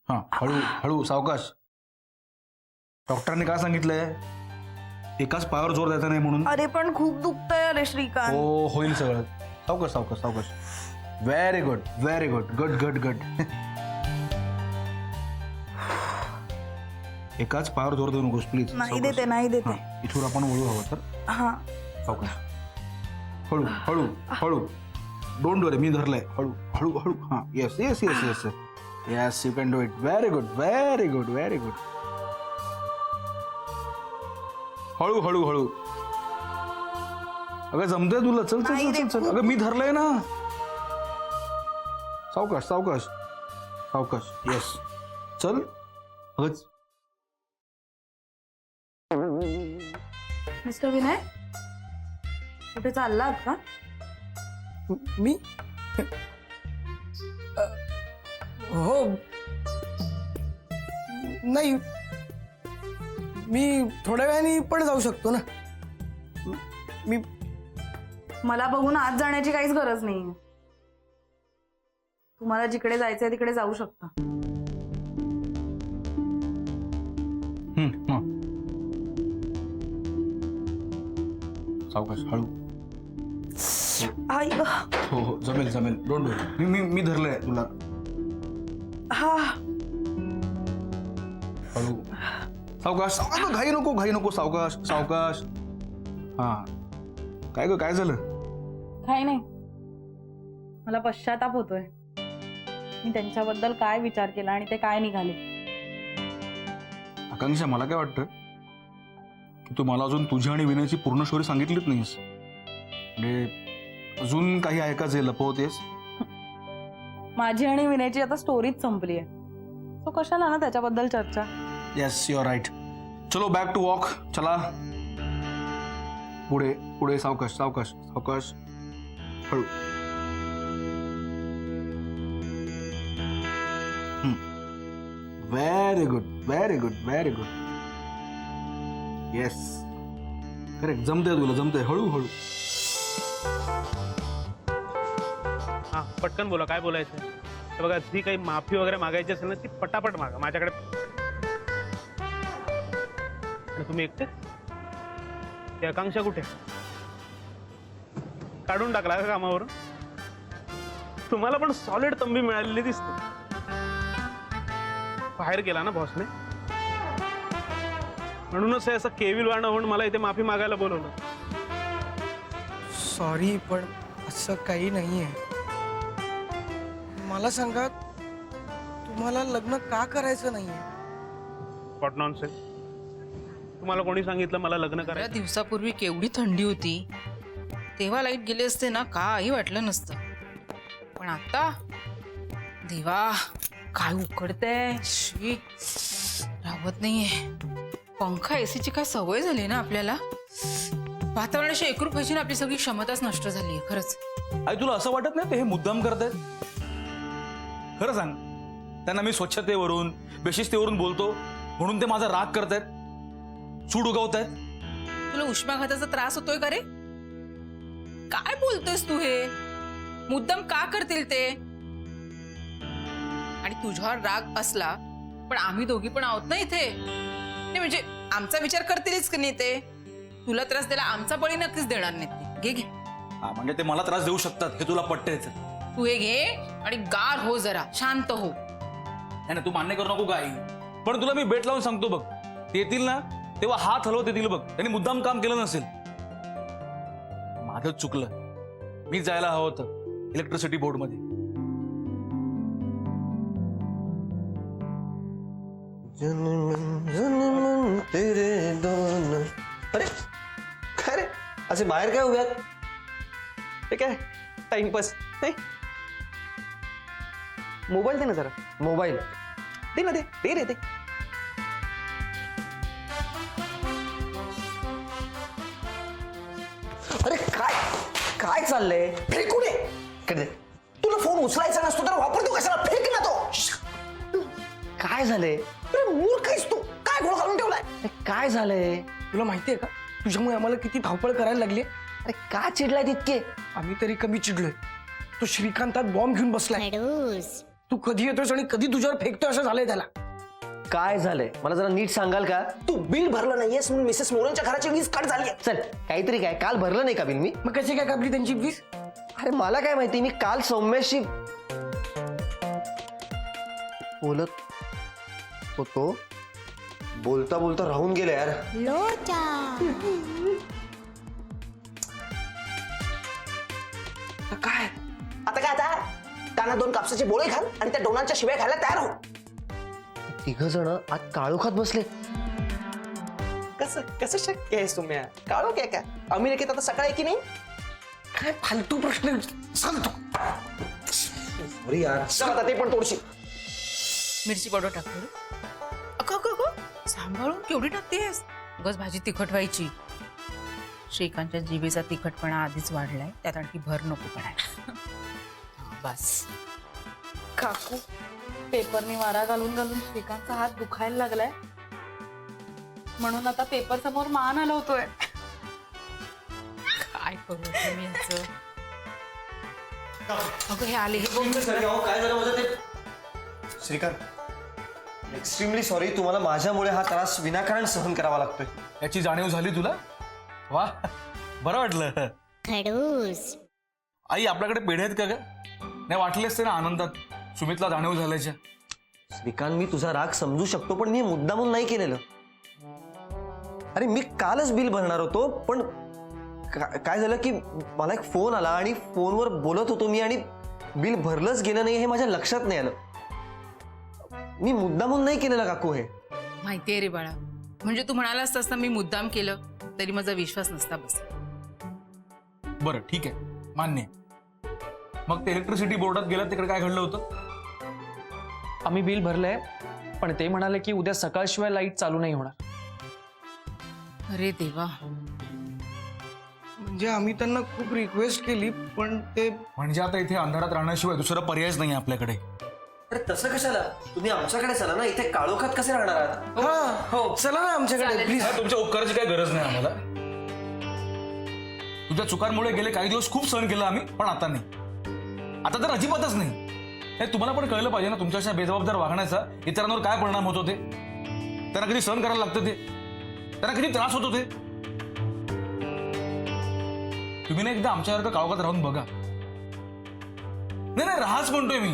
हां, हळू हळू सावकाश. डॉक्टरांनी काय सांगितलंय? एकाच पायावर जोर द्यायचा नाही म्हणून. अरे पण खूप दुखतंय अरे श्रीकांत. हो, होईल सगळं. सावकाश सावकाश सावकाश. Very good very good good good good. एकाच पायावर जोर देऊ नकोस प्लीज. नाही देते नाही देते. इथून आपण वळू हवं तर. हा सावकाश. हळू हळू हळू. डोंट वरी, मी धरलंय. हळू हळू हळू. हां, yes yes yes yes yes, you can do it. Very good very good very good. हळू हळू हळू. अगं जमतंय तुला. चल चल नाही चल रे, चल चल. अगं मी धरलंय ना. सावकाश सावकाश सावकाश. येस चल. अगं मिस्टर विनय, कुठे चाललात का? मी हो नाही, मी थोड्या वेळाने पण जाऊ शकतो ना. मी मला बघून आत जाण्याची काहीच गरज नाहीये. तुम्हाला जिकडे जायचंय तिकडे जाऊ शकता. हां. सावकाश हळू. आई ग. हो हो, जमेल जमेल. डोंट वरी. मी धरलंय तुला. हा हळू. सावकाश सावकाश. घाई नको घाई नको. सावकाश सावकाश. हा. काय ग, काय झालं? काही नाही. मला पश्चाताप होतोय. मी त्यांच्याबद्दल काय विचार केला आणि ते काय निघाले. आकांक्षा, मला काय वाटतं की तू मला अजून तुझी आणि विनयची पूर्ण स्टोरी सांगितलीच नाहीस. म्हणजे अजून काही ऐकायचं लपवतेस. माझी आणि विनयची आता स्टोरीच संपली आहे. तो कशाला ना त्याच्याबद्दल चर्चा. Yes, you are right. चलो बॅक टू वॉक. चला पुढे पुढे. सावकाश सावकाश सावकाश. हळू. Very good very good very good. Yes, correct. जमतंय तुला, जमतंय. हळू हळू. हां, पटकन बोला, काय बोलायचं आहे? तर बघा, जी काही माफी वगैरे मागायची असेल ना, ती पटापट मागा माझ्याकडे. आणि तुम्ही एकटे? ती आकांक्षा कुठे? काढून टाकला का कामावरून? तुम्हाला पण सॉलिड तंबी मिळालेली दिसते. बाहेर गेला ना बॉसने, म्हणूनच हे असं केविल वाणं होऊन मला इथे माफी मागायला बोलवलं. सॉरी, पण असं काही नाहीये. मला सांगा, तुम्हाला लग्न का करायचं नाहीये? What nonsense. तुम्हाला कोणी सांगितलं मला लग्न बऱ्याच करायचं? दिवसापूर्वी केवढी थंडी होती, तेव्हा लाईट गेले असते ना, काही वाटलं नसतं. पण आता देवा, काय उकडतंय. शी, राहत नाहीये. पंखा एसीची काय सवय झाली ना आपल्याला. वातावरणाशी एकरूप व्हायची ना आपली सगळी क्षमताच नष्ट झाली आहे खरंच. आई, तुला असं वाटत नाही ते हे मुद्दाम करतायत? खरं सांग. त्यांना मी स्वच्छतेवरून बेशिस्तीवरून बोलतो म्हणून ते माझा राग करतायत, सूड उगवतायत. तुला उष्माघाताचा त्रास होतोय का रे? काय बोलतोयस तू? हे मुद्दाम का करतील ते? आणि तुझ्यावर राग असला पण आम्ही दोघी पण आहोत ना इथे. नाही म्हणजे आमचा विचार करतीलच की नाही ते. तुला त्रास द्यायला आमचा बळी नक्कीच देणार नाही ते. घे घे. हा, म्हणजे ते मला त्रास देऊ शकतात हे तुला पटतंय? तू हे घे आणि गार हो, जरा शांत हो. नाही ना, तू मान्य करू नको काही. पण तुला मी बेट लावून सांगतो बघ, ते येतील ना तेव्हा हात हलवत येतील बघ. त्यांनी मुद्दाम काम केलं नसेल. माझं चुकलं. मी जायला हवं होतं इलेक्ट्रिसिटी बोर्ड मध्ये. जनमन जनमन तेरे दोन. अरे काय रे, असे बाहेर काय उभ्यात? ते काय टाइमपास नाही. मोबाईल दे ना जरा. मोबाईल दे ना. दे रे ते. अरे काय काय चाललंय? फेकू दे. कडे तुला फोन उचलायचा नसतो तर वापरतो कशाला? फेक ना तो. काय झालंय? अरे मूर्ख आहेस तू. काय घोळ घालून ठेवलाय? काय झालंय? तुला माहितीये का, तुझ्यामुळे आम्हाला किती धावपळ करायला लागली. अरे का चिडलाय तितके? आम्ही तरी कमी चिडलोय. तो श्रीकांतात बॉम्ब घेऊन बसलाय. तू कधी येतोयस आणि कधी तुझ्यावर फेकतोय असं झालंय त्याला. काय झालंय मला जरा नीट सांगाल का? तू बिल भरलं नाहीयेस म्हणून मिसेस मोरेंच्या घराची वीज कट झाली. चल काहीतरी काय, काल भरलं नाही का बिल मी? मग कशी काय कापली त्यांची वीज? अरे मला काय माहिती, मी काल सौम्याशी बोलत होतो, बोलता बोलता राहून गेले यार. काय आता काय, आता त्यांना 2 कापसाचे बोळे घाल आणि त्या डोनांच्या शिव्या खायला तयार हो. 3 जण आज काळोखात बसले. कसं कसं शक्य आहे सुम्या? काळो काय का अमेरिकेत आता सकाळ आहे की नाही? काय फालतू प्रश्न सांगतो. अरे यार चल आता ते पण तोडशी. मिरची पावडर टाकते रे. अगं अगं अगं सांभाळून केवढी टाकतेस? उगाच भाजी तिखट व्हायची. श्रीकांतच्या जिभेचा तिखटपणा आधीच वाढलाय, त्यात आणखी भर नको पडायला. बस. काकू पेपरनी वारा घालून घालून श्रीकांतचा हात दुखायला लागलाय, म्हणून आता पेपर समोर मान हलवतोय. काय करू आता मी याचं? अगं हे आले, हे बघ. काय झालं माझं ते? श्रीकांत एक्स्ट्रीमली सॉरी, तुम्हाला माझ्यामुळे हा त्रास विनाकारण सहन करावा लागतोय. याची जाणीव झाली तुला? वा, बरं वाटलं. खडूस. आई आपल्याकडे पेढे आहेत का ग? नाही वाटले असते ना आनंदात सुमितला जाणीव झाल्याच्या. श्रीकांत मी तुझा राग समजू शकतो, पण मी मुद्दामून नाही केलेलं. अरे मी कालच बिल भरणार होतो, पण काय झालं की मला एक फोन आला आणि फोनवर बोलत होतो मी आणि बिल भरलंच गेलं नाही हे माझ्या लक्षात नाही आलं. मी मुद्दामून नाही केलेलं काकू हे. माहितीये रे बाळा, म्हणजे तू म्हणाला असतास ना मी मुद्दाम केलं तरी माझा विश्वास नसता बसला. बरं ठीक आहे, मान्य आहे. मग ते इलेक्ट्रिसिटी बोर्डात गेला तिकडे काय घडलं होतं? आम्ही बिल भरलंय, पण ते म्हणाले की उद्या सकाळशिवाय लाईट चालू नाही होणार. अरे देवा. म्हणजे आम्ही त्यांना खूप रिक्वेस्ट केली, पण ते म्हणजे आता इथे अंधारात राहण्याशिवाय दुसरा पर्यायच नाही आपल्याकडे. अरे तसं कशाला? तुम्ही आमच्याकडे चला ना, इथे काळोखात कसे राहणार आहात? हा हो चला ना आमच्याकडे प्लीज. नाही, तुमच्या उपकाराची काही गरज नाही आम्हाला. तुझ्या चुकांमुळे गेले काही दिवस खूप सहन केलं आम्ही, पण आता नाही. आता तर अजिबातच नाही. हे तुम्हाला पण कळलं पाहिजे ना, तुमच्या अशा बेजबाबदार वागण्याचा इतरांवर काय परिणाम होतो ते. त्यांना कधी सहन करायला लागतं ते, त्यांना किती त्रास होतो ते. तुम्ही ना एकदा आमच्यासारखं काळोखात राहून बघा. नाही नाही राहाच म्हणतोय मी.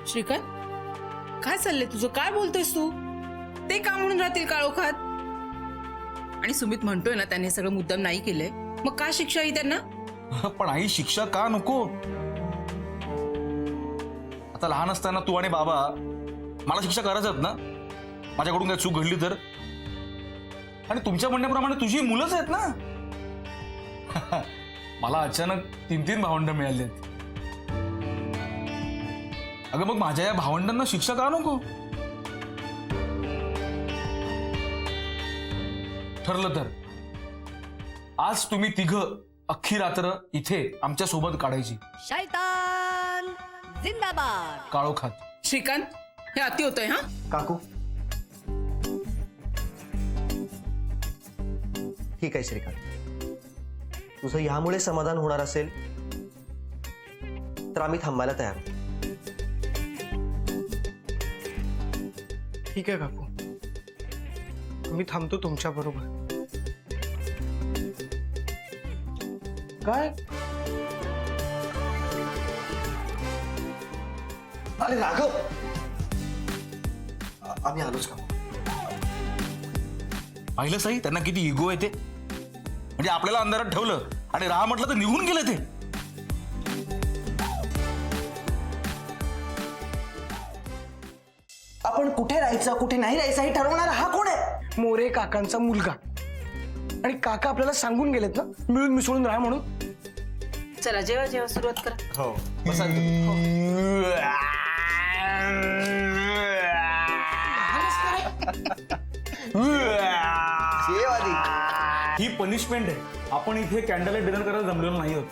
श्रीकांत काय चाललंय तुझं? काय बोलतोयस तू? ते का म्हणून राहतील काळोखात? आणि सुमित म्हणतोय ना त्यांनी सगळं मुद्दाम नाही केलंय, मग का शिक्षा आहे त्यांना? पण आई शिक्षा का नको? आता लहान असताना तू आणि बाबा मला शिक्षा करायचं ना, माझ्याकडून काही चूक घडली तर. आणि तुमच्या म्हणण्याप्रमाणे तुझी मुलंच आहेत ना. मला अचानक 3 भावंड मिळाली आहेत. अगं मग माझ्या या भावंडांना शिक्षा का नको? ठरलं तर आज तुम्ही 3 अख्खी रात्र इथे आमच्या सोबत काढायची. शैतान जिंदाबाद. काळोखात. श्रीकांत हे अति होतंय. हा काकू ठीक आहे श्रीकांत, तुझं ह्यामुळे समाधान होणार असेल तर आम्ही थांबायला तयार आहोत. ठीक आहे काकू, मी थांबतो तुमच्या बरोबर. काय अरे राघव, आम्ही आलोच का? पाहिलं साई त्यांना किती इगो आहे ते. म्हणजे आपल्याला अंधारात ठेवलं आणि राहा म्हटलं तर निघून गेले ते. आपण कुठे राहायचं कुठे नाही राहायचं हे ठरवणारा हा कोण आहे? मोरे काकांचा मुलगा. आणि काका आपल्याला सांगून गेलेत ना मिळून मिसळून राहा म्हणून. चला जेव्हा जेव्हा सुरुवात करा. हो बसा. ही पनिशमेंट आहे. आपण इथे कॅन्डल लाईट डिनर करायला जमलेलो नाही आहोत.